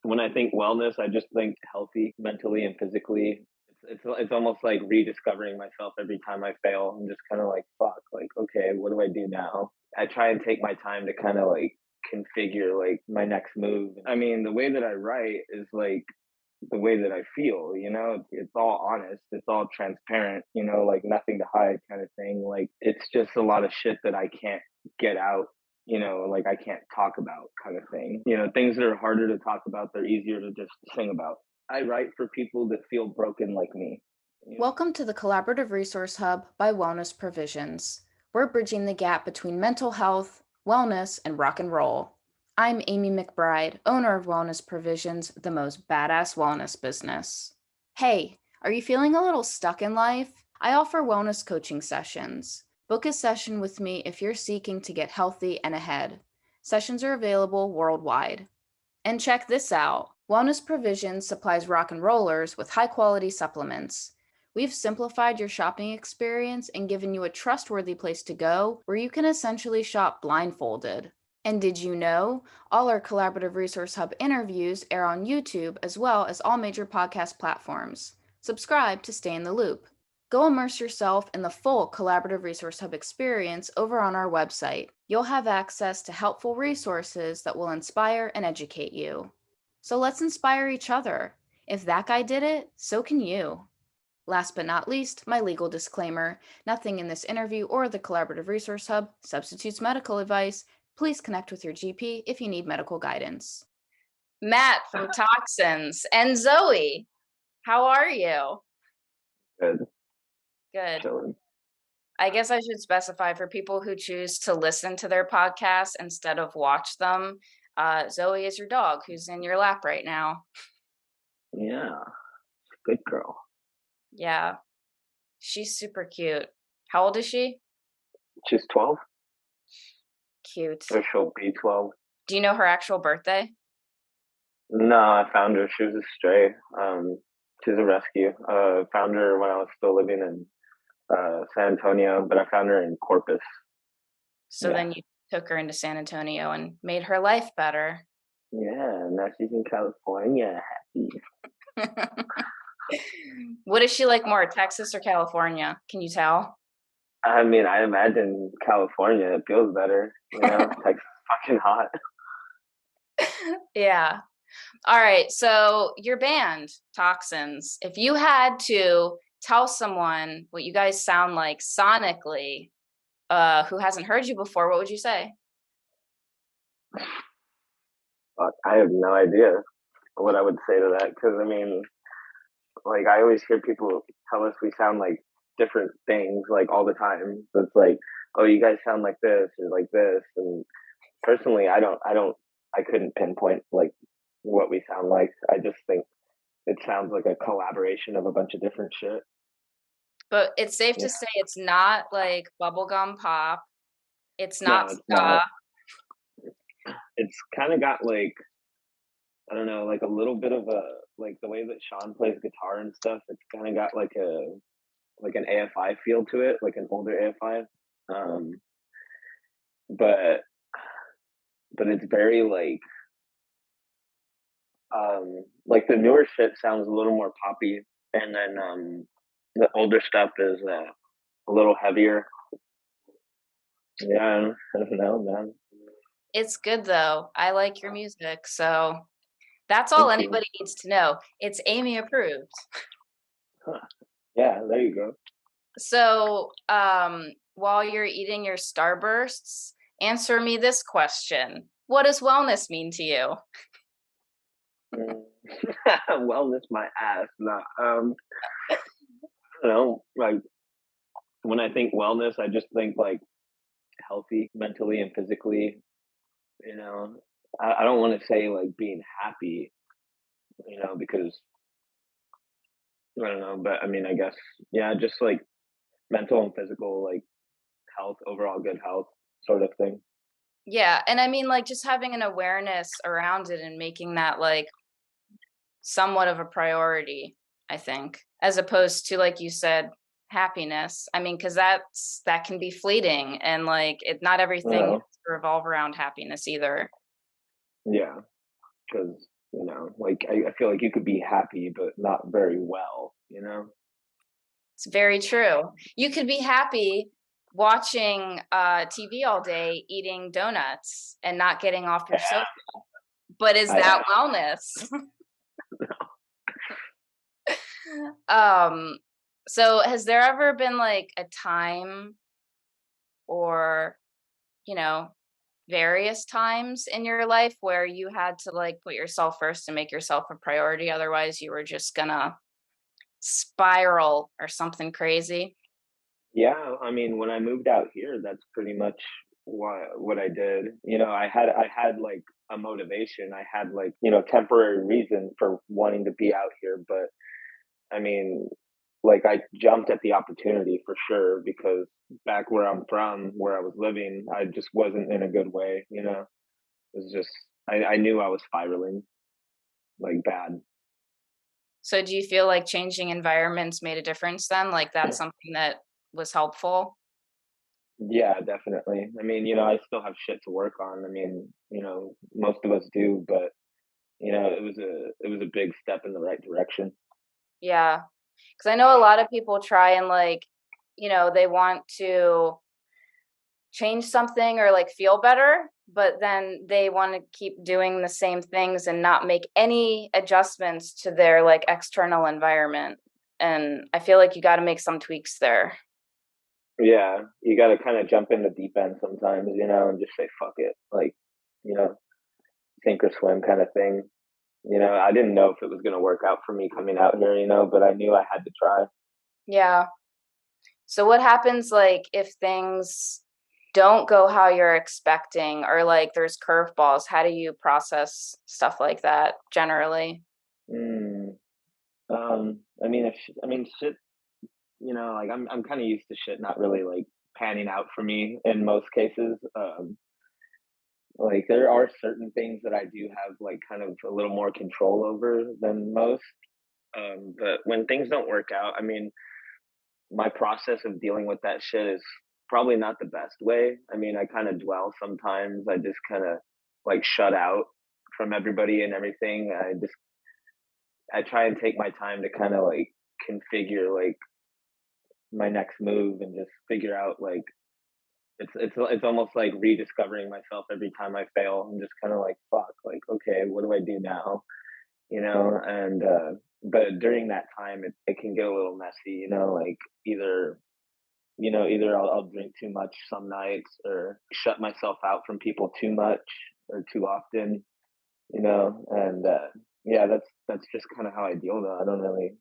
when I think wellness, I just think healthy mentally and physically. It's almost like rediscovering myself every time I fail. I'm just kind of like, fuck, like, okay, what do I do now? I try and take my time to kind of like configure like my next move. I mean, the way that I write is like the way that I feel, it's all honest, it's all transparent, like nothing to hide kind of thing. Like it's just a lot of shit that I can't get out, like I can't talk about kind of thing. Things that are harder to talk about, they're easier to just sing about. I write for people that feel broken like me. Welcome to the Collaborative Resource Hub by Wellness Provisions. We're bridging the gap between mental health, wellness, and rock and roll. I'm Amy McBride, owner of Wellness Provisions, the most badass wellness business. Hey, are you feeling a little stuck in life? I offer wellness coaching sessions. Book a session with me if you're seeking to get healthy and ahead. Sessions are available worldwide. And check this out. Wellness Provisions supplies rock and rollers with high-quality supplements. We've simplified your shopping experience and given you a trustworthy place to go where you can essentially shop blindfolded. And did you know all our Collaborative Resource Hub interviews air on YouTube as well as all major podcast platforms? Subscribe to stay in the loop. Go immerse yourself in the full Collaborative Resource Hub experience over on our website. You'll have access to helpful resources that will inspire and educate you. So let's inspire each other. If that guy did it, so can you. Last but not least, my legal disclaimer. Nothing in this interview or the Collaborative Resource Hub substitutes medical advice. Please connect with your GP if you need medical guidance. Matt from Toxins and Zoe, how are you? Good. Good. Chilling. I guess I should specify for people who choose to listen to their podcast instead of watch them. Zoe is your dog who's in your lap right now. Yeah, good girl. Yeah, she's super cute. How old is she? She's 12. Cute. Or she'll be 12. Do you know her actual birthday? No, I found her. She was a stray. She's a rescue. Found her when I was still living in San Antonio, but I found her in Corpus. So then you took her into San Antonio and made her life better. Yeah, now she's in California, happy. What is she like more, Texas or California? Can you tell? I mean, I imagine California. It feels better, Texas is fucking hot. Yeah. All right. So your band, Toxins, if you had to tell someone what you guys sound like sonically, who hasn't heard you before, what would you say? Fuck, I have no idea what I would say to that because I mean, like I always hear people tell us we sound like different things like all the time. So it's like, oh, you guys sound like this or like this. And personally, I couldn't pinpoint like what we sound like. I just think it sounds like a collaboration of a bunch of different shit. But it's safe Yeah. to say it's not like bubblegum pop. It's No, not it's not. ska. It's kind of got like I don't know, like a little bit of a like the way that Sean plays guitar and stuff. It's kind of got like an AFI feel to it, like an older AFI. Um, but it's very like the newer shit sounds a little more poppy, and then the older stuff is a little heavier. Yeah, I don't know, man. It's good though. I like your music. So that's all Thank you. anybody needs to know. It's Amy approved. Huh. Yeah, there you go. So while you're eating your Starbursts, answer me this question. What does wellness mean to you? Mm. Wellness, my ass. Nah, I don't know. Like when I think wellness, I just think like healthy mentally and physically. You know, I don't want to say like being happy, because I don't know, but I mean, I guess, yeah, just like mental and physical, like health, overall good health sort of thing. Yeah, and I mean like just having an awareness around it and making that like somewhat of a priority, I think, as opposed to like you said, happiness. I mean, because that can be fleeting and like not everything has Well, to revolve around happiness either. yeah, because, Like I feel like you could be happy but not very well, you know? It's very true. You could be happy watching TV all day, eating donuts, and not getting off your sofa. But is I that wellness? Um, so has there ever been like a time or, you know, various times in your life where you had to like put yourself first and make yourself a priority? Otherwise, you were just gonna spiral or something crazy? Yeah, I mean, when I moved out here, that's pretty much what I did. You know, I had like a motivation. I had like, temporary reason for wanting to be out here, but I mean, like I jumped at the opportunity for sure because back where I'm from, where I was living, I just wasn't in a good way, you know. It was just I knew I was spiraling like bad. So do you feel like changing environments made a difference then? Like that's something that was helpful? Yeah, definitely. I mean, I still have shit to work on. I mean, most of us do, but it was a big step in the right direction. Yeah. Because I know a lot of people try and like, they want to change something or like feel better, but then they want to keep doing the same things and not make any adjustments to their like external environment. And I feel like you got to make some tweaks there. Yeah, you got to kind of jump in the deep end sometimes, and just say fuck it, like, you know, sink or swim kind of thing. I didn't know if it was going to work out for me coming out here, but I knew I had to try. Yeah. So what happens like if things don't go how you're expecting or like there's curveballs? How do you process stuff like that generally? Mm, I mean, shit. Like I'm kind of used to shit not really like panning out for me in most cases. Like there are certain things that I do have like kind of a little more control over than most. But when things don't work out, I mean, my process of dealing with that shit is probably not the best way. I mean, I kind of dwell sometimes. I just kind of like shut out from everybody and everything. I try and take my time to kind of like configure like my next move and just figure out like it's almost like rediscovering myself every time I fail. I'm just kind of like fuck, like okay, what do I do now? And but during that time, it can get a little messy. Like either either I'll drink too much some nights or shut myself out from people too much or too often. And yeah, that's just kind of how I deal though. I don't really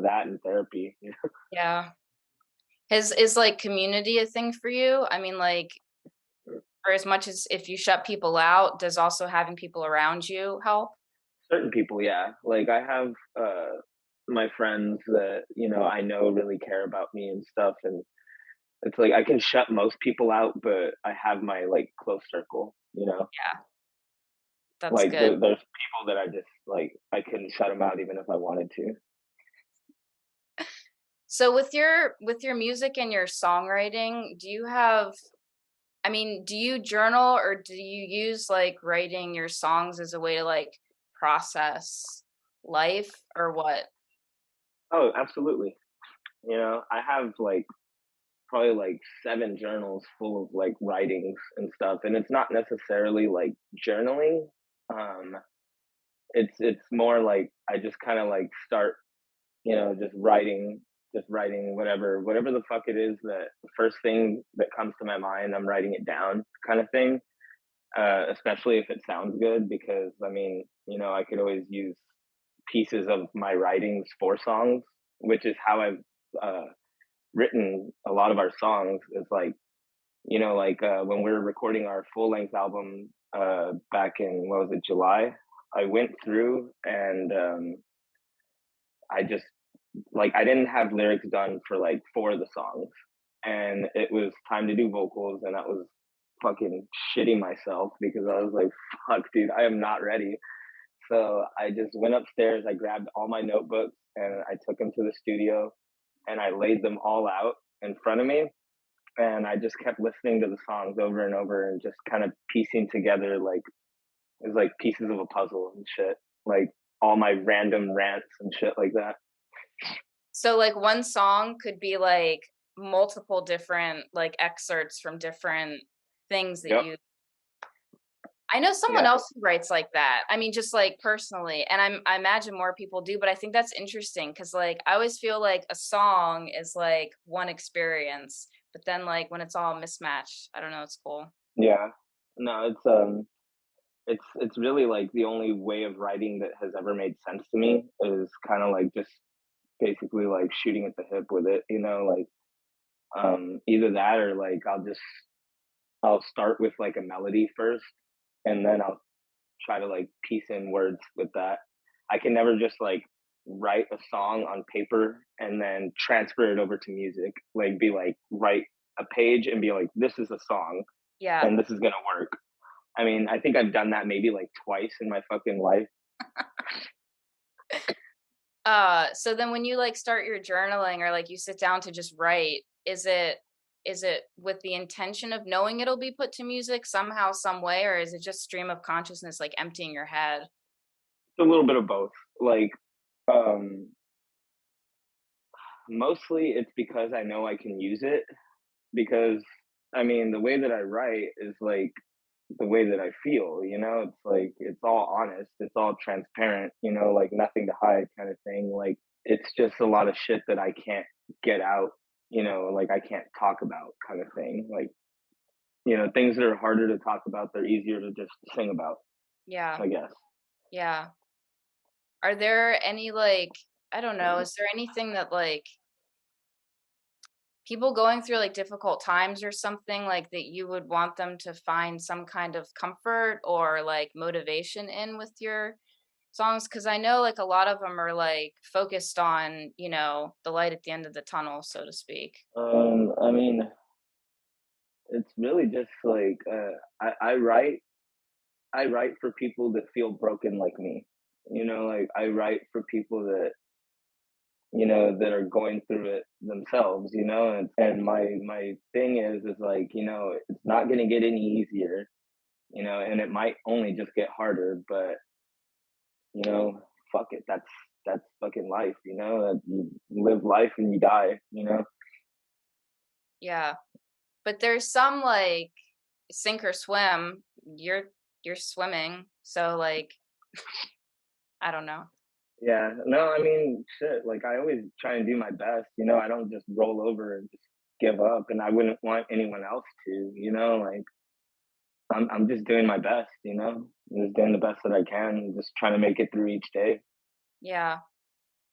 that in therapy. Yeah. Is like community a thing for you? I mean, like, for as much as if you shut people out, does also having people around you help? Certain people, yeah. Like I have my friends that I know really care about me and stuff, and it's like I can shut most people out, but I have my like close circle. Yeah, that's Like good. there's people that I just like I couldn't shut them out even if I wanted to. So with your music and your songwriting, do you have I mean, do you journal or do you use like writing your songs as a way to like process life or what? Oh, absolutely. I have like probably like 7 journals full of like writings and stuff, and it's not necessarily like journaling. Um, it's more like I just kind of like start just writing whatever the fuck it is that the first thing that comes to my mind, I'm writing it down kind of thing. Especially if it sounds good, because I mean, I could always use pieces of my writings for songs, which is how I've uh, written a lot of our songs. Is like, like when we were recording our full length album back in, what was it, July. I went through and I just like I didn't have lyrics done for like 4 of the songs, and it was time to do vocals, and I was fucking shitting myself because I was like, "Fuck, dude, I am not ready." So I just went upstairs, I grabbed all my notebooks, and I took them to the studio, and I laid them all out in front of me, and I just kept listening to the songs over and over, and just kind of piecing together like it was like pieces of a puzzle and shit. Like all my random rants and shit like that. So, like, one song could be, like, multiple different, like, excerpts from different things that Yep. you I know someone Yeah. else who writes like that. I mean, just, like, personally, and I imagine more people do, but I think that's interesting because, like, I always feel like a song is, like, one experience, but then, like, when it's all mismatched, I don't know, it's cool. Yeah. No, it's really like the only way of writing that has ever made sense to me is kind of like just basically like shooting at the hip with it, like either that or like I'll start with like a melody first and then I'll try to like piece in words with that. I can never just like write a song on paper and then transfer it over to music. Like be like write a page and be like this is a song Yeah. and this is going to work. I mean, I think I've done that maybe like twice in my fucking life. So then when you, like, start your journaling or, like, you sit down to just write, is it with the intention of knowing it'll be put to music somehow, some way, or is it just stream of consciousness, like, emptying your head? It's a little bit of both. Like um mostly it's because I know I can use it because I mean, the way that I write is like the way that I feel, It's like it's all honest, it's all transparent, like nothing to hide kind of thing. Like it's just a lot of shit that I can't get out, like I can't talk about kind of thing. Like, things that are harder to talk about, they're easier to just sing about, Yeah, I guess. yeah. Are there any, like, I don't know, is there anything that, like, people going through, like, difficult times or something, like, that you would want them to find some kind of comfort or, like, motivation in with your songs? Because I know, like, a lot of them are, like, focused on, the light at the end of the tunnel, so to speak. I mean, it's really just like I write for people that feel broken like me. Like I write for people that that are going through it themselves, and my thing is like, it's not gonna get any easier, and it might only just get harder, but fuck it, that's fucking life, that you live life and you die, Yeah. But there's some, like, sink or swim, you're swimming, so, like, I don't know. Yeah, no, I mean, shit, like I always try and do my best, I don't just roll over and just give up, and I wouldn't want anyone else to, like I'm just doing my best, I'm just doing the best that I can, just trying to make it through each day. Yeah.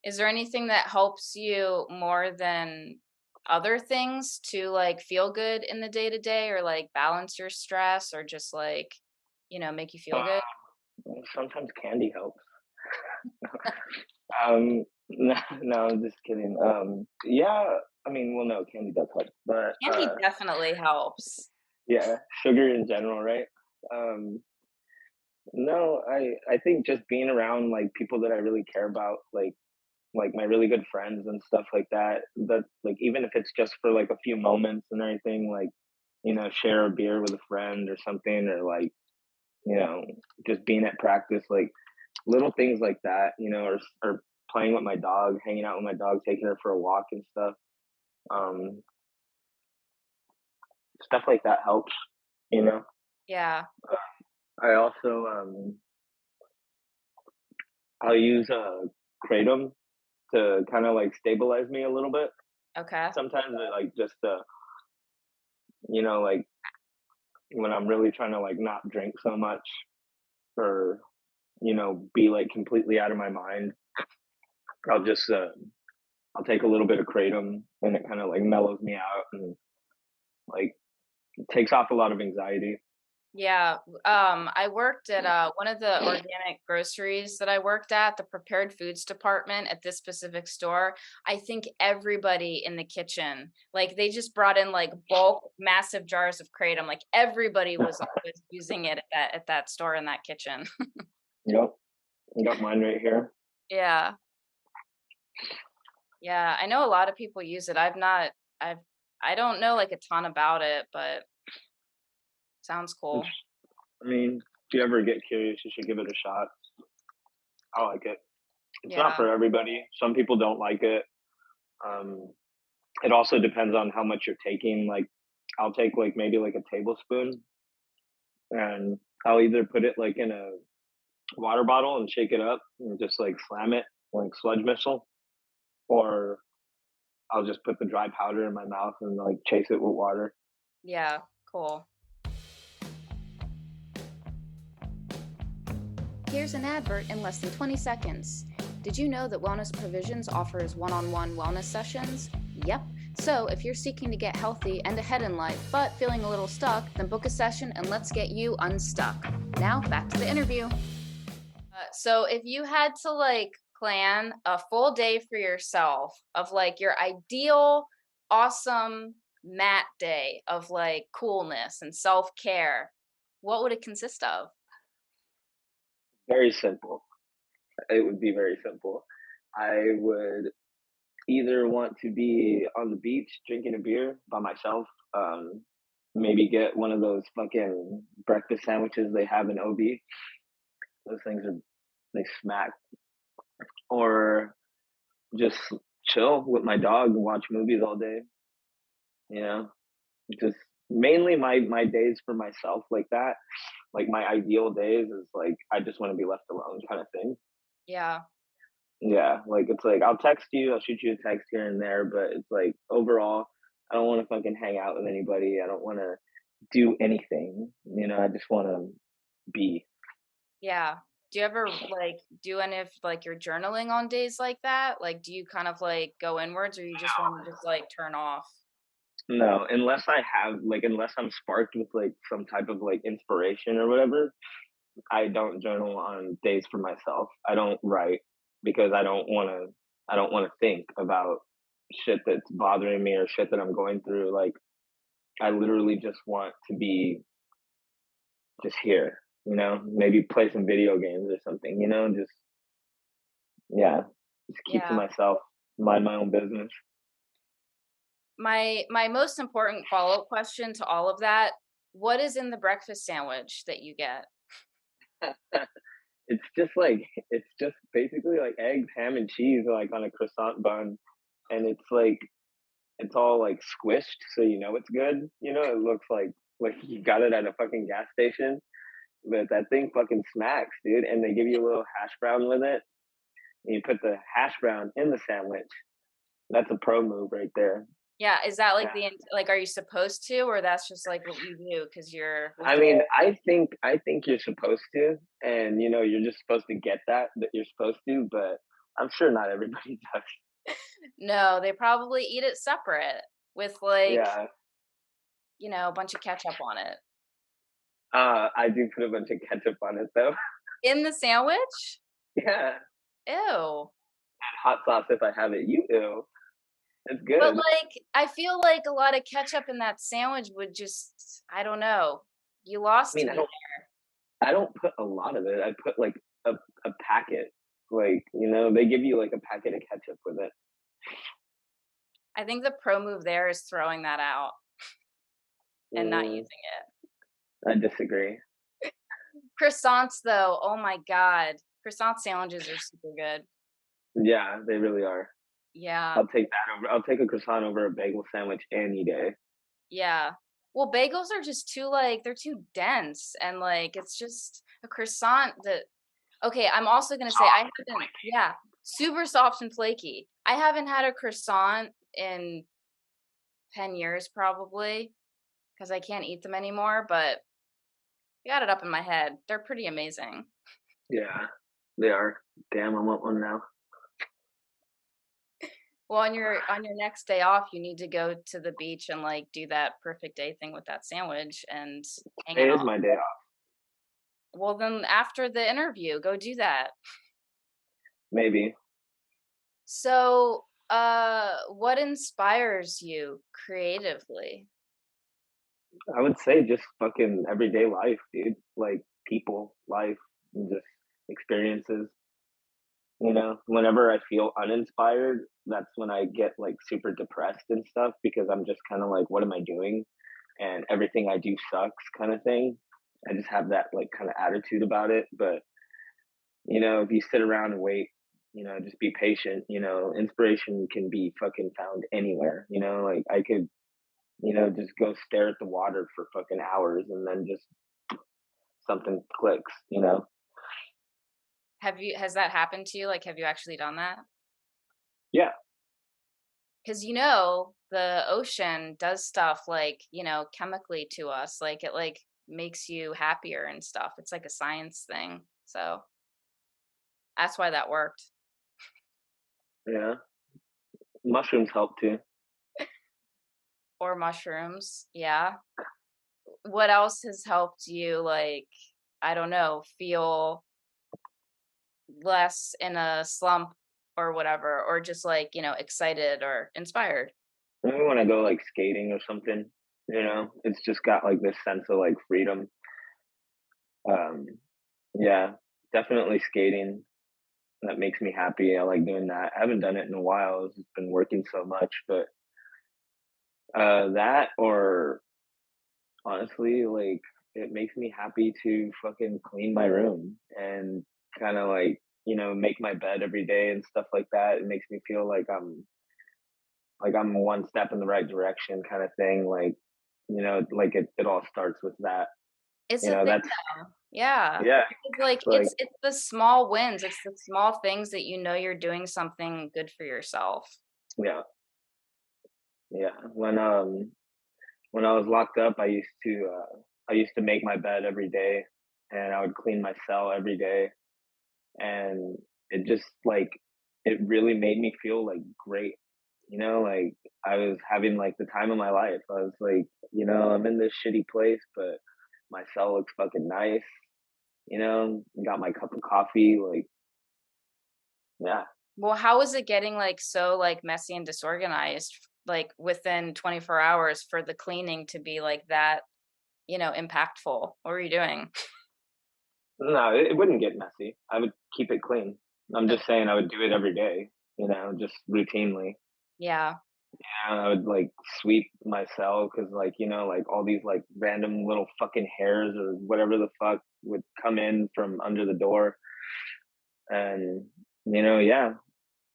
Is there anything that helps you more than other things to, like, feel good in the day to day or, like, balance your stress or just, like, make you feel good? Sometimes candy helps. No, no, I'm just kidding. Yeah, I mean, well, no, candy does help, but Candy definitely helps. yeah, sugar in general, right? Um, no, I think just being around like people that I really care about, like my really good friends and stuff like that. That like even if it's just for like a few moments and everything, like share a beer with a friend or something, or like you know just being at practice, like little things like that, or playing with my dog, hanging out with my dog, taking her for a walk and stuff. Um, Stuff like that helps, you know. Yeah. I also I'll use kratom to kind of like stabilize me a little bit. Okay. Sometimes it like just like when I'm really trying to like not drink so much or be like completely out of my mind, I'll just I'll take a little bit of kratom and it kind of like mellows me out and like takes off a lot of anxiety. Yeah, I worked at one of the organic groceries that I worked at, the prepared foods department at this specific store. I think everybody in the kitchen, like they just brought in like bulk, massive jars of kratom. Like everybody was using it at that store in that kitchen. Yep, I got mine right here. Yeah, yeah, I know a lot of people use it. I've, I don't know like a ton about it, but sounds It's, cool. I mean, if you ever get curious, you should give it a shot. I like it. It's not Yeah. for everybody. Some people don't like it. Um, it also depends on how much you're taking. Like, I'll take like maybe like a tablespoon, and I'll either put it like in a water bottle and shake it up and just like slam it like sludge missile, or I'll just put the dry powder in my mouth and like chase it with water. Yeah, cool. Here's an advert in less than 20 seconds. Did you know that Wellness Provisions offers one-on-one wellness sessions? Yep. So, if you're seeking to get healthy and ahead in life, but feeling a little stuck, then book a session and let's get you unstuck. Now, back to the interview. So if you had to like plan a full day for yourself of like your ideal awesome Matt day of like coolness and self-care, what would it consist of? Very simple. It would be very simple. I would either want to be on the beach drinking a beer by myself, maybe get one of those fucking breakfast sandwiches they have in OB. Those things are they smack. Or just chill with my dog and watch movies all day. You know, just mainly my days for myself like that. Like my ideal days is like I just want to be left alone kind of thing. Yeah. Yeah, like it's like I'll text you, I'll shoot you a text here and there, but it's like overall, I don't want to fucking hang out with anybody. I don't want to do anything. I just want to be. Yeah. Do you ever like do any of like your journaling on days like that? Like do you kind of like go inwards or you just want to just like turn off? No, unless I have like unless I'm sparked with like some type of like inspiration or whatever, I don't journal on days for myself. I don't write because I don't want to think about shit that's bothering me or shit that I'm going through. Like I literally just want to be just here, maybe play some video games or something, just yeah, just keep to Yeah. myself, mind my own business. My most important follow-up question to all of that, what is in the breakfast sandwich that you get? It's just basically like eggs, ham, and cheese like on a croissant bun, and it's all like squished, so it's good. It looks like you got it at a fucking gas station, but that thing fucking smacks, dude. And they give you a little hash brown with it, and you put the hash brown in the sandwich. That's a pro move right there. Yeah, is that like Yeah. like, are you supposed to, or that's just like what you do because 'cause you're I with it? mean, I think you're supposed to, and you're just supposed to get that you're supposed to, but I'm sure not everybody does. No, they probably eat it separate with, like, Yeah, a bunch of ketchup on it. I do put a bunch of ketchup on it though. In the sandwich? Yeah, Ew. and hot sauce if I have it. You ew, it's But, good. like, I feel like a lot of ketchup in that sandwich would just I don't know. You I lost mean, me. I don't put a lot of it. I put like a packet. Like they give you like a packet of ketchup with it. I think the pro move there is throwing that out and not Mm, using it. I disagree. Croissants, though, oh my god. Croissant sandwiches are super good. Yeah, they really are. Yeah, I'll take that over. I'll take a croissant over a bagel sandwich any day. yeah. Well, bagels are just too, like they're too dense, and, like, it's just a croissant that okay, I'm also gonna say I Soft and haven't flaky. yeah, super soft and flaky. I haven't had a croissant in 10 years probably because I can't eat them anymore, but I got it up in my head. They're pretty amazing. Yeah, they are. Damn, I want one now. Well, on your next day off, you need to go to the beach and, like, do that perfect day thing with that sandwich and hang Today out. is my day off. Well, then after the interview, go do that. Maybe. So, what inspires you creatively? I would say just fucking everyday life, dude. Like people, life, and just experiences. Whenever I feel uninspired, that's when I get like super depressed and stuff because I'm just kind of like, what am I doing? And everything I do sucks kind of thing. I just have that like kind of attitude about it. But if you sit around and wait, just be patient, inspiration can be fucking found anywhere, like I could, just go stare at the water for fucking hours and then just something clicks. Has that happened to you? Like, have you actually done that? Yeah. Because the ocean does stuff like, chemically to us. Like it like makes you happier and stuff. It's like a science thing. So that's why that worked. Yeah. Mushrooms help too. Or mushrooms. Yeah. What else has helped you, like, I don't know, feel less in a slump or whatever, or just like, excited or inspired? Maybe when I go like skating or something, it's just got like this sense of like freedom. Um, yeah, definitely skating. That makes me happy. I like doing that. I haven't done it in a while. It's been working so much, but that or honestly, like it makes me happy to fucking clean my room and kind of like, make my bed every day and stuff like that. It makes me feel like I'm one step in the right direction kind of thing. Like it all starts with that. It's You a know, thing that's though. Yeah. yeah, Because like like it's the small wins, it's the small things that you're doing something good for yourself. yeah, yeah. When I was locked up, I used to make my bed every day, and I would clean my cell every day, and it just like it really made me feel like great. Like I was having like the time of my life. I was like, I'm in this shitty place, but my cell looks fucking nice. Got my cup of coffee. Like, yeah, Well, how is it getting like so like messy and disorganized like within 24 hours for the cleaning to be like that, impactful? What were you doing? no, it wouldn't get messy. I would keep it clean. I'm Okay. just saying I would do it every day. Just routinely. Yeah. And I would like sweep my cell because, like, like all these like random little fucking hairs or whatever the fuck would come in from under the door. And, yeah,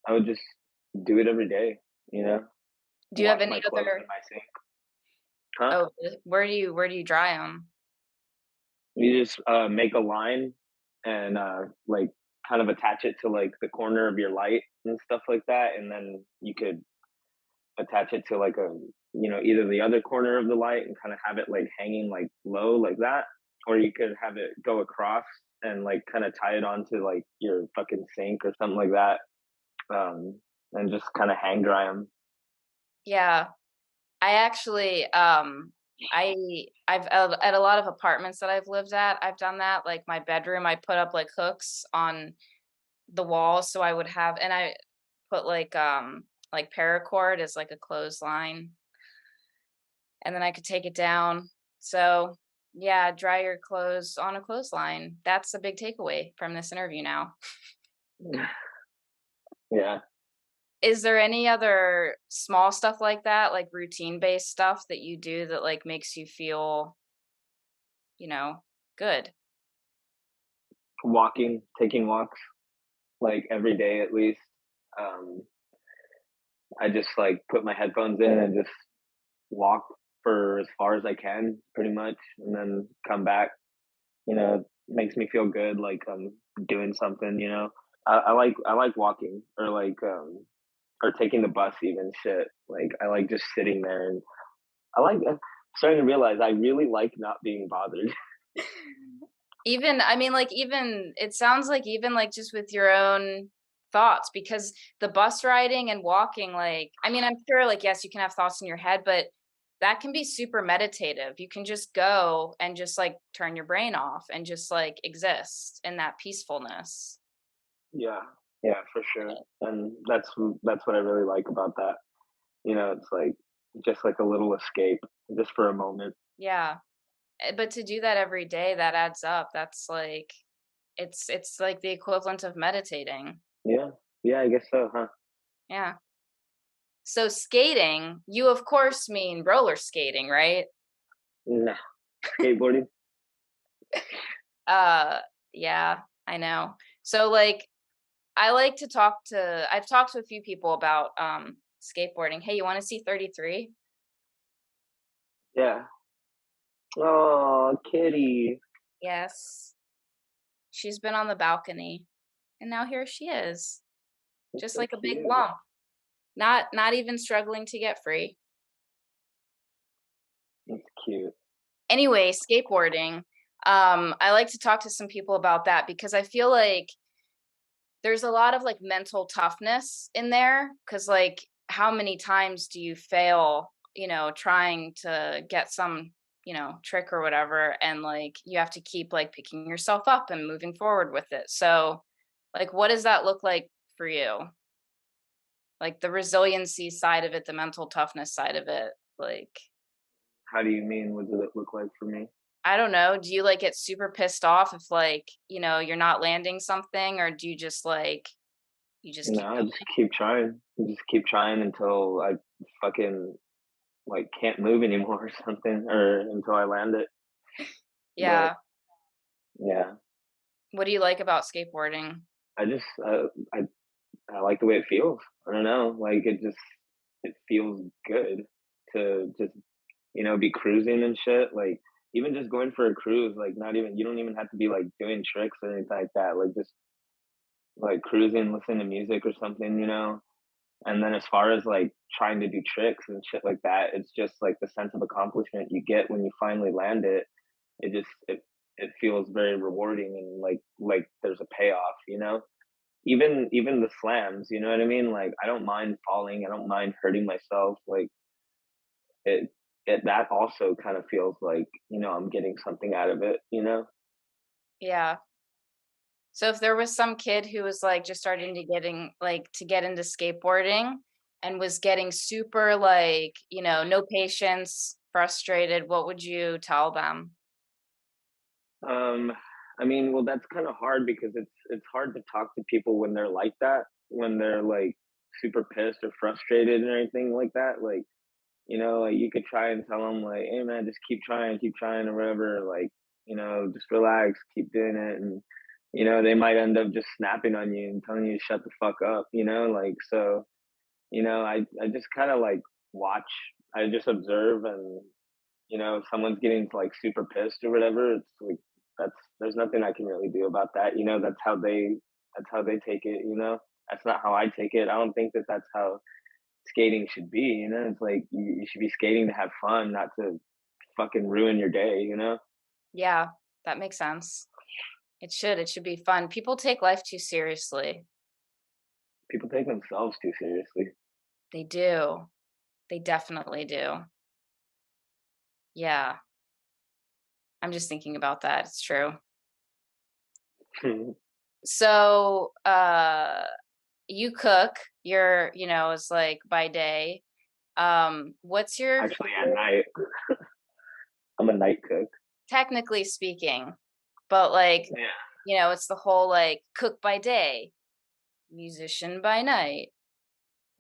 I would just do it every day, you know, Do you have wash any my clothes in other my sink. Huh? Oh, where do you dry them? You just make a line and like kind of attach it to like the corner of your light and stuff like that. And then you could attach it to like either the other corner of the light and kind of have it like hanging like low like that, or you could have it go across and like kind of tie it onto like your fucking sink or something like that, and just kind of hang dry them. Yeah. I actually, I've at a lot of apartments that I've lived at, I've done that. Like my bedroom, I put up like hooks on the walls so I would have, and I put like paracord as like a clothesline, and then I could take it down. So yeah, dry your clothes on a clothesline. That's a big takeaway from this interview now. Yeah. Is there any other small stuff like that, like routine based stuff that you do that like makes you feel, you know, good? Walking, taking walks like every day at least. um I just like put my headphones in and just walk for as far as I can pretty much, and then come back. Makes me feel good, like I'm doing something. I like walking or like or taking the bus even shit. Like I like just sitting there, and I'm starting to realize I really like not being bothered. Even I mean, like, even it sounds like even, like, just with your own thoughts because the bus riding and walking, like I mean, I'm sure, like, yes, you can have thoughts in your head, but that can be super meditative. You can just go and just, like, turn your brain off and just, like, exist in that peacefulness. Yeah, yeah, for sure. And that's what I really like about that. It's like just like a little escape just for a moment. Yeah, but to do that every day, that adds up. That's, like it's like the equivalent of meditating. Yeah, yeah, I guess so, huh? Yeah. So skating, you of course mean roller skating, right? No, skateboarding. Uh, yeah, I know. So, like, I've talked to a few people about, skateboarding. "Hey, you wanna see 33?" Yeah. Oh, kitty. Yes. She's been on the balcony, and now here she is, It's just so like a big cute. lump, not even struggling to get free. It's cute. Anyway, skateboarding, I like to talk to some people about that because I feel like there's a lot of, like, mental toughness in there. Because like, how many times do you fail, trying to get some, trick or whatever, and, like, you have to keep, like, picking yourself up and moving forward with it. So, like, what does that look like for you? Like, the resiliency side of it, the mental toughness side of it, like, How do you mean? What does it look like for me? I don't know, do you, like, get super pissed off if, like, you're not landing something, or do you just, like, you just keep I just going? keep trying. Just keep trying until I fucking like can't move anymore or something, or until I land it. But Yeah. yeah, What do you like about skateboarding? I just I like the way it feels. I don't know, like it feels good to just be cruising and shit. Like even just going for a cruise, like not even you don't even have to be like doing tricks or anything like that. Like just like cruising, listening to music or something. And then as far as like trying to do tricks and shit like that, it's just like the sense of accomplishment you get when you finally land it. It feels very rewarding and like there's a payoff. Even the slams, you know what I mean? Like I don't mind falling, I don't mind hurting myself. Like it that also kind of feels like, I'm getting something out of it. Yeah. So if there was some kid who was, like, just starting to get into skateboarding and was getting super, like, no patience, frustrated, what would you tell them? Um, I mean, well, that's kind of hard because it's hard to talk to people when they're like that, when they're like super pissed or frustrated and everything like that. Like you could try and tell them like, hey man, just keep trying or whatever. Like, just relax, keep doing it, and they might end up just snapping on you and telling you to shut the fuck up. Like so. I just kind of like watch. I just observe and if someone's getting like super pissed or whatever, it's like that's there's nothing I can really do about that. That's how they take it. That's not how I take it. I don't think that that's how skating should be. It's like you should be skating to have fun, not to fucking ruin your day. Yeah, that makes sense. It should be fun. People take life too seriously. People take themselves too seriously. They do. They definitely do. Yeah. I'm just thinking about that, it's true. So, you cook, it's like by day. What's your Actually, at night, I'm a night cook. technically speaking, but like, Yeah. it's the whole like cook by day, musician by night,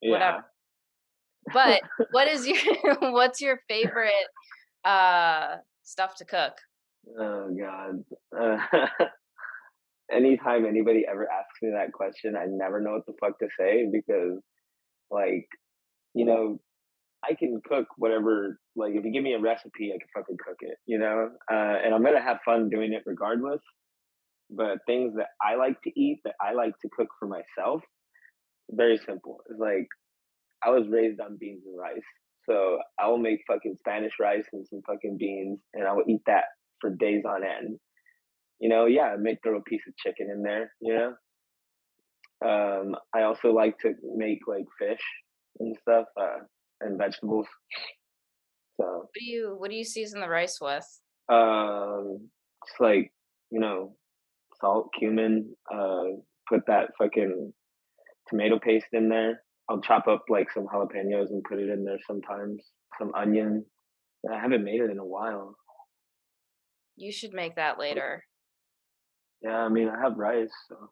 whatever. Yeah. But what is your what's your favorite stuff to cook? Oh god. Uh, anytime anybody ever asks me that question, I never know what the fuck to say because, like, you know, I can cook whatever. Like, if you give me a recipe, I can fucking cook it. And I'm gonna have fun doing it regardless. But things that I like to eat, that I like to cook for myself, very simple. It's like I was raised on beans and rice, so I will make fucking Spanish rice and some fucking beans, and I will eat that for days on end. Yeah, I may throw a piece of chicken in there. I also like to make like fish and stuff, and vegetables. So, What do you season the rice with? it's like, you know, salt, cumin, put that fucking tomato paste in there. I'll chop up like some jalapenos and put it in there sometimes. Some onion. I haven't made it in a while. You should make that later. Yeah, I mean, I have rice, so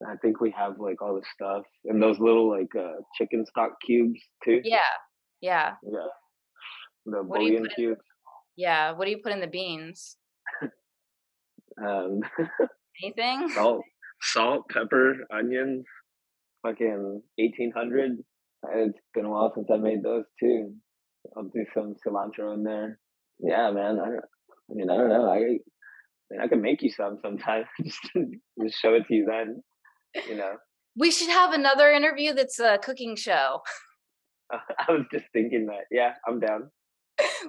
I think we have like all the stuff and those little like chicken stock cubes too. Yeah. Yeah. Yeah, the What do you bouillon put in cubes. Yeah, what do you put in the beans? Um, Anything? salt. Salt, pepper, onions, fucking 1800. It's been a while since I made those too. I'll do some cilantro in there. Yeah, man. I don't know. I can make you some sometime. Just show it to you then. You know. We should have another interview that's a cooking show. I was just thinking that. Yeah, I'm down.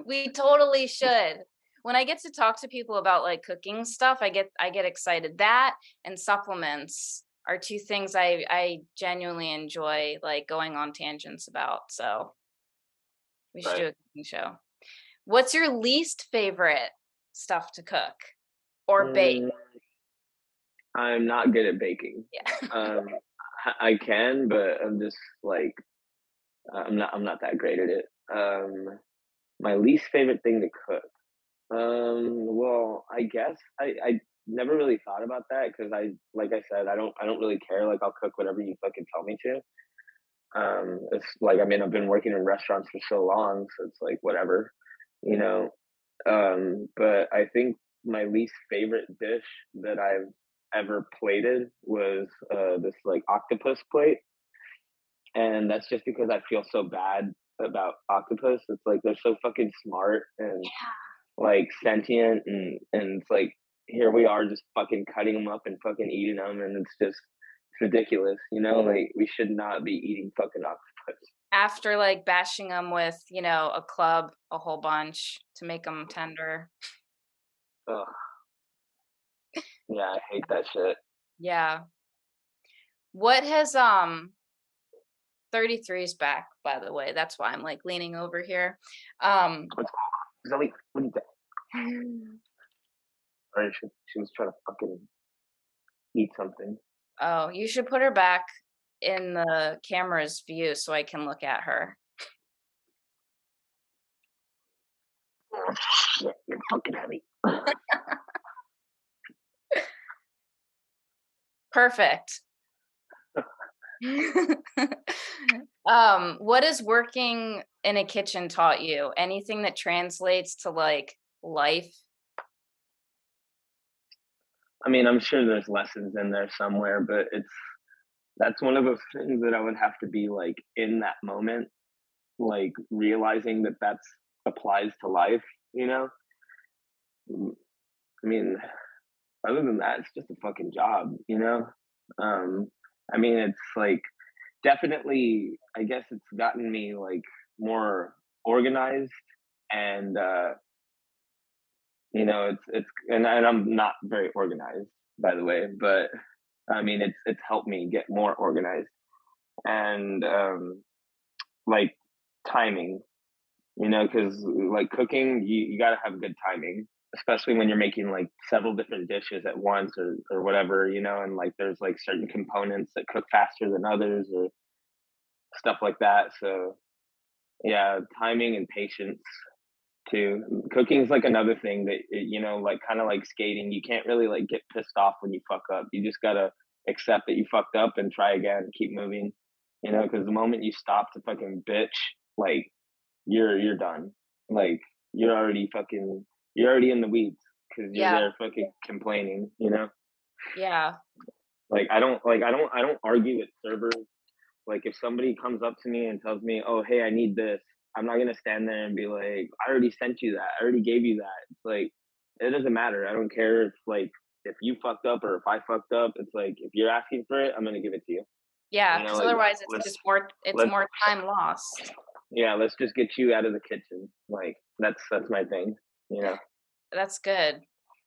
We totally should. When I get to talk to people about like cooking stuff, I get excited. That and supplements are two things I genuinely enjoy like going on tangents about. So we should Right. do a cooking show. What's your least favorite stuff to cook or bake? Mm, I'm not good at baking. Yeah. Um, I can, but I'm just like I'm not that great at it. My least favorite thing to cook. Well, I guess I never really thought about that because like I said, I don't really care. Like I'll cook whatever you fucking tell me to. It's like I mean I've been working in restaurants for so long, so it's like whatever, you know. But I think my least favorite dish that I've ever plated was this like octopus plate, and that's just because I feel so bad about octopus. It's like they're so fucking smart and like sentient, and it's like here we are just fucking cutting them up and fucking eating them, and it's ridiculous, you know. Like we should not be eating fucking octopus. After like bashing them with, a club a whole bunch to make them tender. Ugh, yeah, I hate that shit. Yeah. What has 33 is back, by the way. That's why I'm like leaning over here. Um What's Zoe? What is that? Sorry, she was trying to fucking eat something. oh, you should put her back in the camera's view so I can look at her. Oh, shit, you're fucking heavy. Perfect. What has working in a kitchen taught you? Anything that translates to like life? I mean, I'm sure there's lessons in there somewhere, but that's one of those things that I would have to be like in that moment, like realizing that that's applies to life, you know? Mm, I mean, other than that, it's just a fucking job, you know? Um, I mean, it's like definitely, I guess it's gotten me like more organized and, you know, and I'm not very organized, by the way, but I mean, it's helped me get more organized and, like timing, you know, because like cooking, you got to have good timing, especially when you're making like several different dishes at once or whatever, you know, and like there's like certain components that cook faster than others or stuff like that. So yeah, timing and patience too. Cooking is like another thing that you know, like kind of like skating. You can't really like get pissed off when you fuck up. You just gotta accept that you fucked up and try again, keep moving. You know, because the moment you stop to fucking bitch, like you're done. Like you're already in the weeds because you're Yeah. there fucking complaining. You know, Yeah. like I don't argue with servers. Like if somebody comes up to me and tells me, "Oh, hey, I need this," I'm not gonna stand there and be like, "I already sent you that. I already gave you that." It's like it doesn't matter. I don't care if like if you fucked up or if I fucked up. It's like if you're asking for it, I'm gonna give it to you. Yeah, You know, because like otherwise it's just it's let's more time lost. yeah, let's just get you out of the kitchen. Like that's my thing. You know. That's good.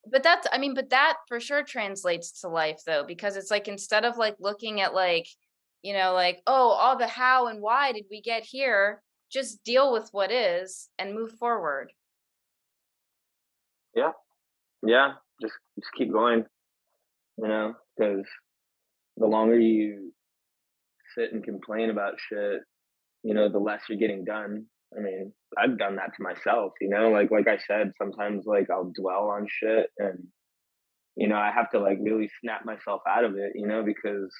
But that's I mean, but that for sure translates to life though, because it's like instead of like looking at like, like, oh, all the how and why did we get here, just deal with what is and move forward. Yeah, yeah. Just keep going. You know, because the longer you sit and complain about shit, you know, the less you're getting done. I mean, I've done that to myself, you know, like I said, sometimes like I'll dwell on shit and you know, I have to like really snap myself out of it, you know, because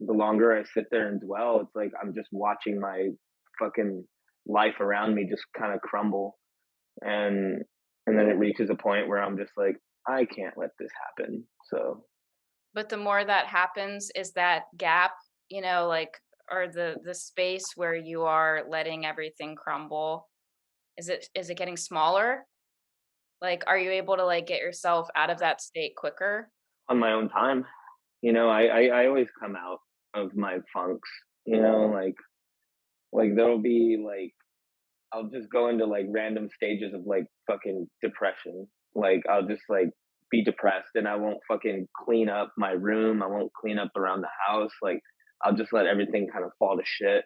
the longer I sit there and dwell, it's like I'm just watching my fucking life around me just kind of crumble and and then it reaches a point where I'm just like I can't let this happen. So, But the more that happens, is that gap, like, or the space where you are letting everything crumble, is it getting smaller? Like, are you able to, like, get yourself out of that state quicker? on my own time. I always come out of my funks, like there'll be like I'll just go into like random stages of like fucking depression. Like I'll just like be depressed and I won't fucking clean up my room. I won't clean up around the house. Like I'll just let everything kind of fall to shit.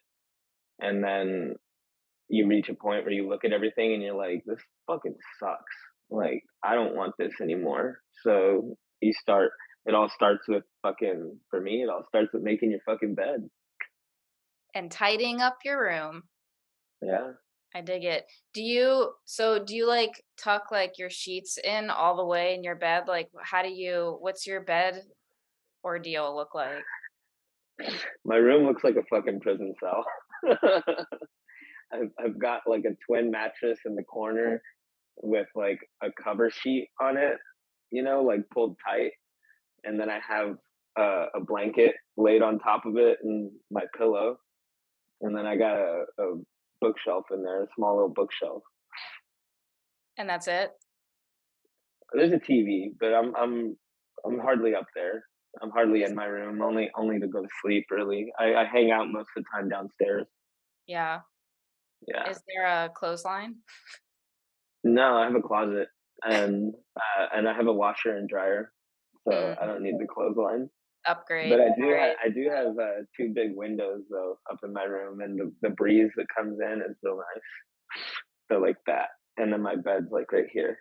And then you reach a point where you look at everything and you're like, this fucking sucks. Like I don't want this anymore. So it all starts with fucking, for me, it all starts with making your fucking bed. And tidying up your room. Yeah. I dig it. Do you, like, tuck, like, your sheets in all the way in your bed? Like, what's your bed ordeal look like? My room looks like a fucking prison cell. I've got like a twin mattress in the corner with like a cover sheet on it, like pulled tight. And then I have a blanket laid on top of it and my pillow. And then I got a bookshelf in there, a small little bookshelf. And that's it? There's a TV, but I'm hardly up there. I'm hardly in my room, only to go to sleep. Really, I hang out most of the time downstairs. Yeah. Yeah. Is there a clothesline? No, I have a closet and I have a washer and dryer, so I Mm, don't need the clothesline. But upgrade. I do have 2 big windows though up in my room, and the breeze that comes in is real nice. So like that, and then my bed's like right here.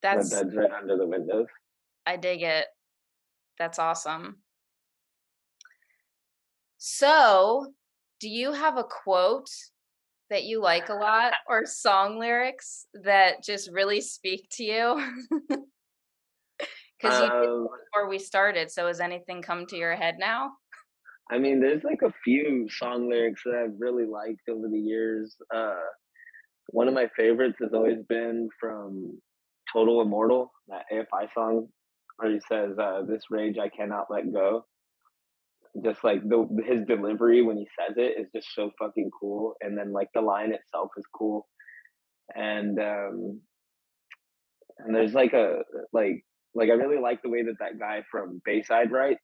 My That's bed's right under the windows. I dig it. That's awesome. So, do you have a quote that you like a lot or song lyrics that just really speak to you? Because you did Um, before we started, so has anything come to your head now? I mean, there's like a few song lyrics that I've really liked over the years. One of my favorites has always been from Total Immortal, that AFI song, where he says, "This rage I cannot let go." Just like his delivery when he says it is just so fucking cool, and then like the line itself is cool, and and there's like like I really like the way that that guy from Bayside writes.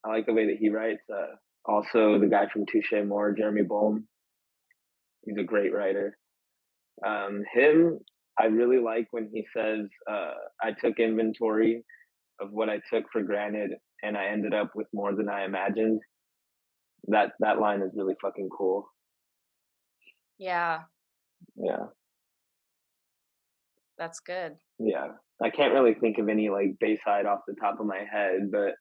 I like the way that he writes. Also, the guy from Touche More, Jeremy Bolm, he's a great writer. Him, I really like when he says, "I took inventory of what I took for granted, and I ended up with more than I imagined." That line is really fucking cool. Yeah, Yeah, that's good. yeah. I can't really think of any like Bayside off the top of my head, but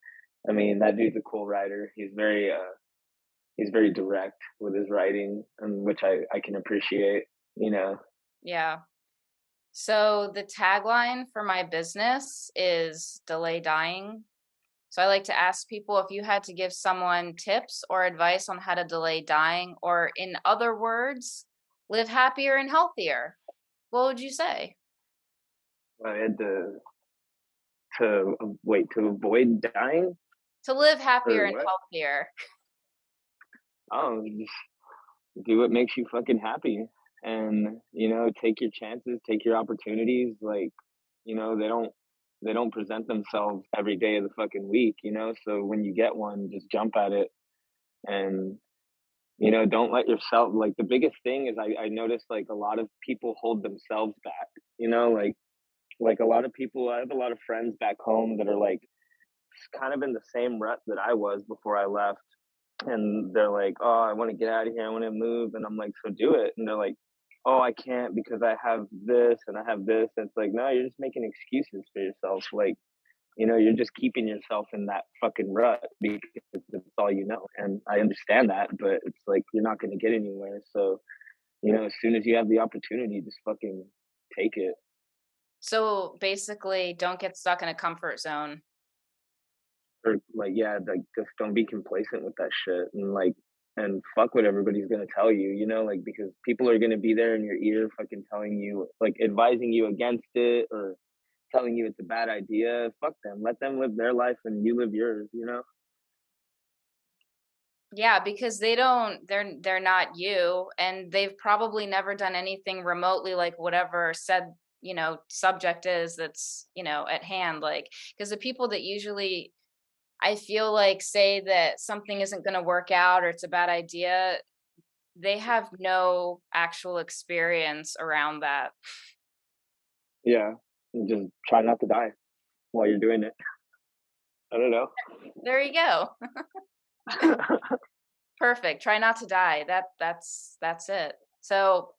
I mean that dude's a cool writer. He's very direct with his writing, and which I can appreciate. You know, Yeah. So the tagline for my business is delay dying. So I like to ask people if you had to give someone tips or advice on how to delay dying, or in other words, live happier and healthier, what would you say? I had to wait to avoid dying To live happier or and what? healthier. Oh, just do what makes you fucking happy, and take your chances, take your opportunities. Like, they don't present themselves every day of the fucking week. So when you get one, just jump at it, and don't let yourself, like, the biggest thing is I noticed like a lot of people hold themselves back. Like a lot of people, I have a lot of friends back home that are like kind of in the same rut that I was before I left, and they're like, "Oh, I want to get out of here. I want to move." And I'm like, "So do it." And they're like, "Oh, I can't because I have this and I have this." And it's like, no, you're just making excuses for yourself. Like, you're just keeping yourself in that fucking rut because it's all you know. And I understand that, but it's like you're not going to get anywhere. So, as soon as you have the opportunity, just fucking take it. So basically, don't get stuck in a comfort zone. Or like, yeah, like just don't be complacent with that shit, and like, and fuck what everybody's gonna tell you, like, because people are gonna be there in your ear fucking telling you, like, advising you against it, or telling you it's a bad idea, fuck them. Let them live their life and you live yours, you know? Yeah, because they're not you, and they've probably never done anything remotely like whatever said, subject is that's, at hand. Like, because the people that usually I feel like say that something isn't going to work out or it's a bad idea, they have no actual experience around that. Yeah. And just try not to die while you're doing it. I don't know. There you go. Perfect. Try not to die. That's it. So,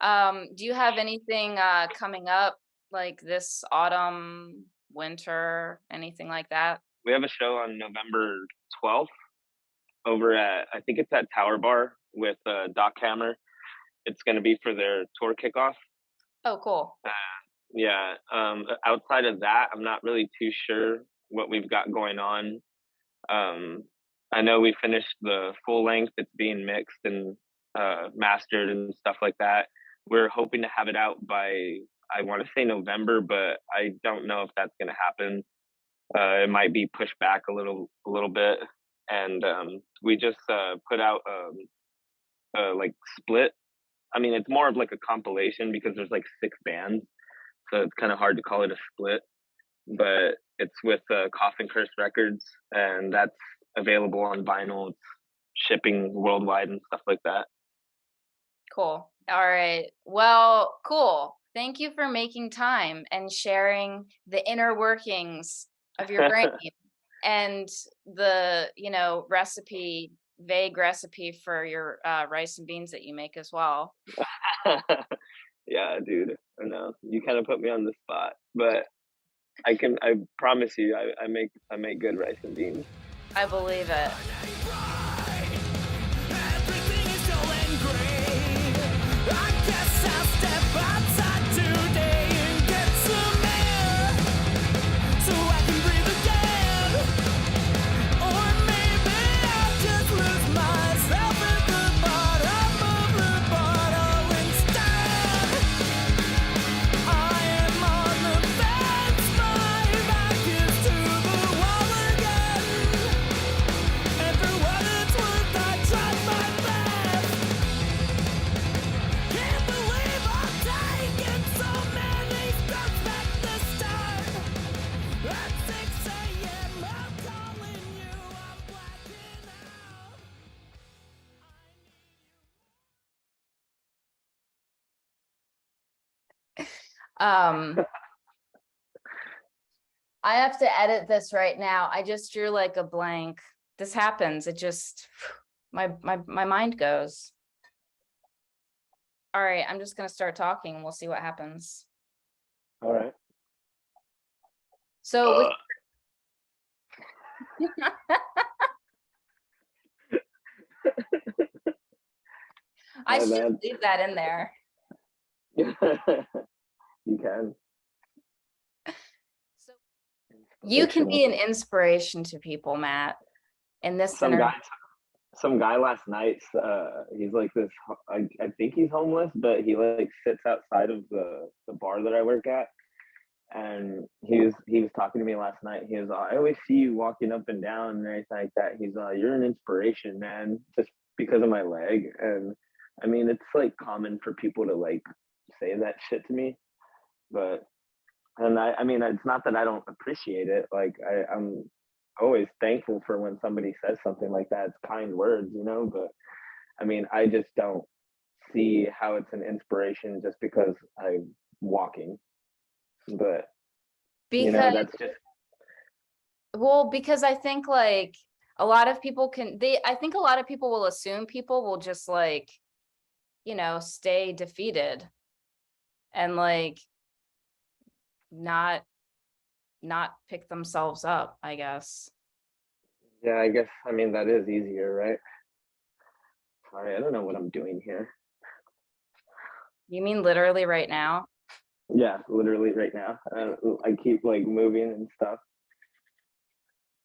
do you have anything coming up like this autumn, winter, anything like that? We have a show on November 12th over at, I think it's at Tower Bar with Doc Hammer. It's going to be for their tour kickoff. Oh, cool. Yeah. Outside of that, I'm not really too sure what we've got going on. Um, I know we finished the full length. It's being mixed and mastered and stuff like that. We're hoping to have it out by, I want to say November, but I don't know if that's going to happen. It might be pushed back a little bit. And we just put out like split. I mean, it's more of like a compilation because there's like 6 bands, so it's kind of hard to call it a split. But it's with Coffin Curse Records, and that's available on vinyl. It's shipping worldwide and stuff like that. Cool. All right. Well, cool. Thank you for making time and sharing the inner workings of your brain and the, vague recipe for your rice and beans that you make as well. Yeah, dude. I know you kind of put me on the spot, but I can. I promise you, I make good rice and beans. I believe it. Um, I have to edit this right now. I just drew like a blank. This happens. It just my mind goes. All right, I'm just gonna start talking and we'll see what happens. All right. So with I My should bad. leave that in there. You can. So you can be an inspiration to people, Matt, in this Some interview. guy, some guy last night. He's like this. I think he's homeless, but he like sits outside of the bar that I work at. And he was talking to me last night. He was, I always see you walking up and down and everything like that. He's you're an inspiration, man, just because of my leg. And I mean, it's like common for people to like say that shit to me, but and I mean, it's not that I don't appreciate it. Like I'm always thankful for when somebody says something like that. It's kind words, you know. But I mean, I just don't see how it's an inspiration just because I'm walking. But Because that's just because I think like a lot of people I think a lot of people will assume people will just like, stay defeated and like not pick themselves up, I guess. yeah. I guess I mean that is easier, right? Sorry, I don't know what I'm doing here. You mean literally right now? Yeah, literally right now. I keep like moving and stuff.